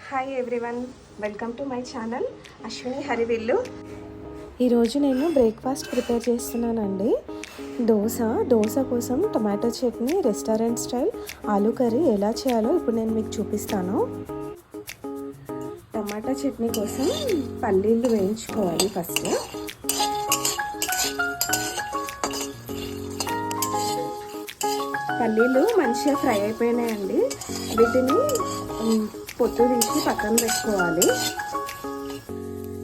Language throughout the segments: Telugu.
Hi everyone, welcome to my channel Ashwini హరివిల్లు. ఈరోజు నేను బ్రేక్ఫాస్ట్ ప్రిపేర్ చేస్తున్నానండి. దోశ కోసం tomato chutney, restaurant style aloo curry ఎలా చేయాలో ఇప్పుడు నేను మీకు చూపిస్తాను. టమాటా చట్నీ కోసం పల్లీలు వేయించుకోవాలి. ఫస్ట్ పల్లీలు మంచిగా ఫ్రై అయిపోయినాయండి. వీటిని పొట్టు తీసి పక్కన పెట్టుకోవాలి.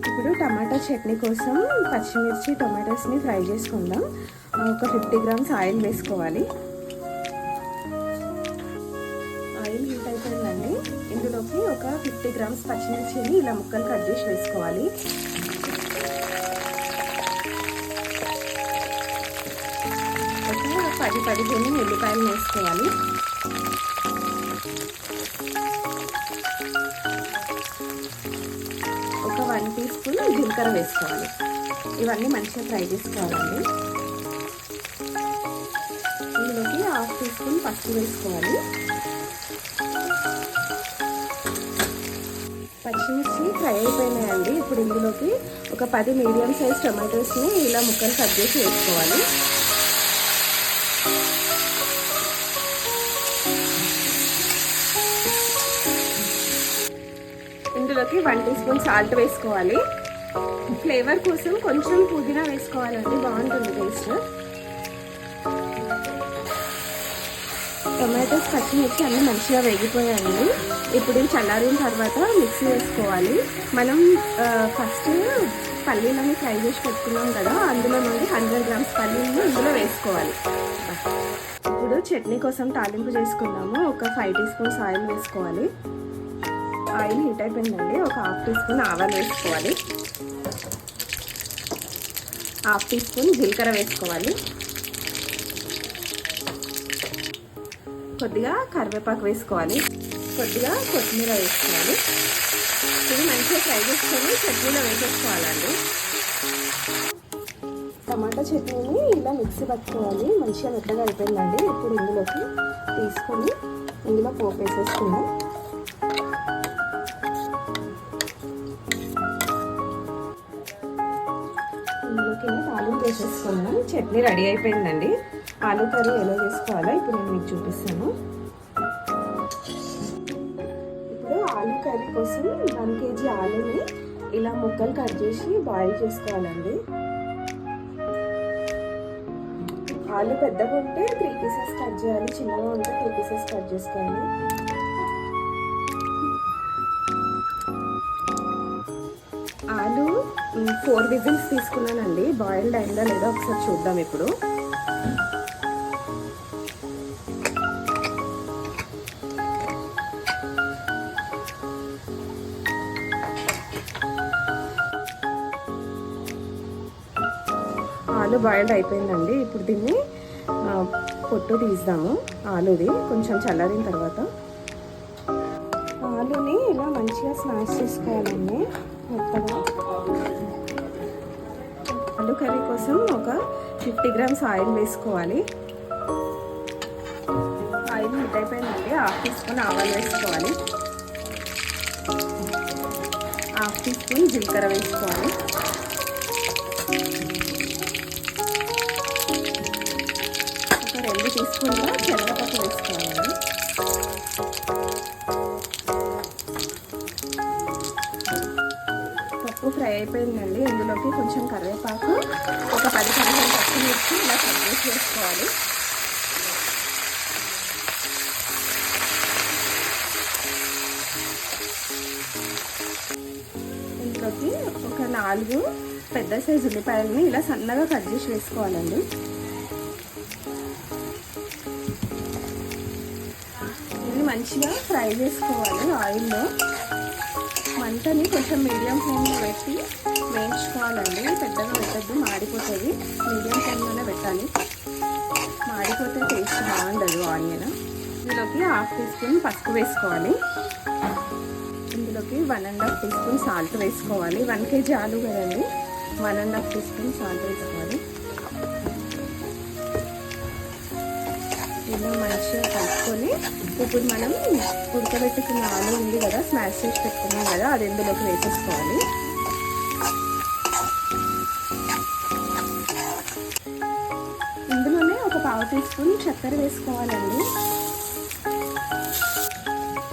ఇప్పుడు టమాటా చట్నీ కోసం పచ్చిమిర్చి, టొమాటోస్ని ఫ్రై చేసుకుందాం. ఒక 50 గ్రామ్స్ ఆయిల్ వేసుకోవాలి. ఆయిల్ హీట్ అయిపోయిందండి. ఇందులోకి ఒక 50 గ్రామ్స్ పచ్చిమిర్చిని ఇలా ముక్కలు కట్ చేసి వేసుకోవాలి. ఒక 10-15 ఉల్లిపాయలు వేసుకోవాలి. ఒక 1 టీ స్పూన్ జీలకర్ర వేసుకోవాలి. ఇవన్నీ మంచిగా ఫ్రై చేసుకోవాలండి. ఇందులోకి 1/2 టీ స్పూన్ పసుపు వేసుకోవాలి. పచ్చిమిర్చి ఫ్రై అయిపోయినాయండి. ఇప్పుడు ఇందులోకి ఒక 10 మీడియం సైజ్ టొమాటోస్ని ఇలా ముక్కలు కట్ చేసి వేసుకోవాలి. ఇందులోకి 1 టీ స్పూన్ సాల్ట్ వేసుకోవాలి. ఫ్లేవర్ కోసం కొంచెం పుదీనా వేసుకోవాలండి, బాగుంటుంది టేస్ట్. టొమాటోస్, పచ్చిమిర్చి అన్నీ మంచిగా వేగిపోయాయండి. ఇప్పుడు చల్లారిన తర్వాత మిక్సీ వేసుకోవాలి. మనం ఫస్ట్ పల్లీలను ఫ్రై చేసి పెట్టుకున్నాం కదా, అందులో నుండి 100 గ్రామ్స్ పల్లీలను ఇందులో వేసుకోవాలి. ఇప్పుడు చట్నీ కోసం తాలింపు చేసుకుందాము. ఒక 5 టీ స్పూన్స్ ఆయిల్ వేసుకోవాలి. ఆయిల్ హీట్ అయిపోయిందండి. ఒక 1/2 టీ స్పూన్ ఆవాలు వేసుకోవాలి. 1/2 టీ స్పూన్ జీలకర్ర వేసుకోవాలి. కొద్దిగా కరివేపాకు వేసుకోవాలి. కొద్దిగా కొత్తిమీర వేసుకోవాలి. ఇది మంచిగా ఫ్రై చేసుకొని చట్నీలో వేసేసుకోవాలండి. టమాటా చట్నీని ఇలా మిక్సీ పట్టుకోవాలి. మంచిగా మెత్తగా అయిపోయిందండి. ఇప్పుడు ఇందులోకి తీసుకొని ఇందులో పోపు వేసేసుకుందాం. తాలింపు వేసేసుకున్నాం. చట్నీ రెడీ అయిపోయిందండి. ఆలూ కర్రీ ఎలా చేసుకోవాలో ఇప్పుడు నేను మీకు చూపిస్తాను. ఇప్పుడు ఆలూ కర్రీ కోసం 1 kg ఆలూని ఇలా ముక్కలు కట్ చేసి బాయిల్ చేసుకోవాలండి. ఆలు పెద్దగా ఉంటే 3 పీసెస్ కట్ చేయాలి, చిన్నగా ఉంటే 2 పీసెస్ కట్ చేసుకోవాలి. ఆలు 4 విజిల్స్ తీసుకున్నానండి. బాయిల్డ్ అయిందా లేదా ఒకసారి చూద్దాం. ఇప్పుడు ఆలు బాయిల్డ్ అయిపోయిందండి. ఇప్పుడు దీన్ని పొట్టు తీద్దాము. ఆలుది కొంచెం చల్లారిన తర్వాత ఆలుని ఇలా మంచిగా స్మాష్ చేసుకోవాలండి. మెత్తగా ఆలూ కర్రీ కోసం ఒక 50 గ్రామ్స్ ఆయిల్ వేసుకోవాలి. ఆయిల్ హీట్ అయిపోయిందండి. 1/2 టీ స్పూన్ ఆవాలు వేసుకోవాలి. 1/2 టీ స్పూన్ జీలకర్ర వేసుకోవాలి. ఒక 2 టీ స్పూన్ల శనగపప్పు వేసుకోవాలండి. పప్పు ఫ్రై అయిపోయిందండి. ఇందులోకి కొంచెం కరివేపాకు, ఒక 10-15 పచ్చిమిర్చి ఇలా కట్ చేసి వేసుకోవాలి. ఇందులోకి ఒక 4 పెద్ద సైజు ఉల్లిపాయలని ఇలా సన్నగా కట్ చేసి వేసుకోవాలండి. ఇది మంచిగా ఫ్రై చేసుకోవాలి ఆయిల్లో. మంటని కొంచెం మీడియం ఫ్లేమ్లో పెట్టి వేయించుకోవాలండి. పెద్దగా పెట్టద్దు, మాడిపోతుంది. మీడియం ఫ్లేమ్లోనే పెట్టాలి. మాడిపోతే టేస్ట్ బాగుండదు ఆనియన్. ఇందులోకి 1/2 టీ స్పూన్ పసుపు వేసుకోవాలి. ఇందులోకి 1.5 టీ స్పూన్ సాల్ట్ వేసుకోవాలి. 1 kg ఆలు కదండి, 1.5 టీ స్పూన్ సాల్ట్ వేసుకోవాలి. ఇలా మంచిగా కలుపుకొని ఇప్పుడు మనం ఉడకబెట్టుకున్న ఆలు ఉంది కదా, స్మాష్ చేసి పెట్టుకున్నాం కదా, అది ఇందులోకి వేసేసుకోవాలి. ఇందులోనే ఒక 1/2 టీ స్పూన్ చక్కెర వేసుకోవాలండి.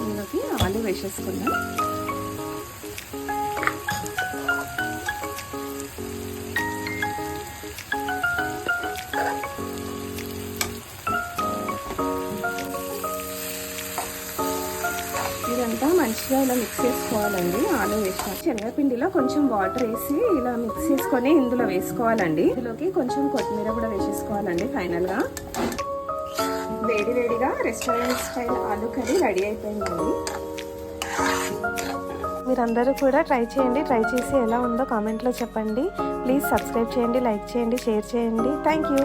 ఇందులోకి ఆలు వేసేసుకుందాం. ఇదంతా మంచిగా ఇలా మిక్స్ చేసుకోవాలండి. ఆలు వేసిన శనగపిండిలో కొంచెం వాటర్ వేసి ఇలా మిక్స్ చేసుకొని ఇందులో వేసుకోవాలండి. ఇందులోకి కొంచెం కొత్తిమీర కూడా వేసేసుకోవాలండి. ఫైనల్గా వేడివేడిగా రెస్టారెంట్ స్టైల్ ఆలు కర్రీ రెడీ అయిపోయిందండి. మీరందరూ కూడా ట్రై చేయండి. ట్రై చేసి ఎలా ఉందో కామెంట్లో చెప్పండి. ప్లీజ్ సబ్స్క్రైబ్ చేయండి, లైక్ చేయండి, షేర్ చేయండి. Thank you.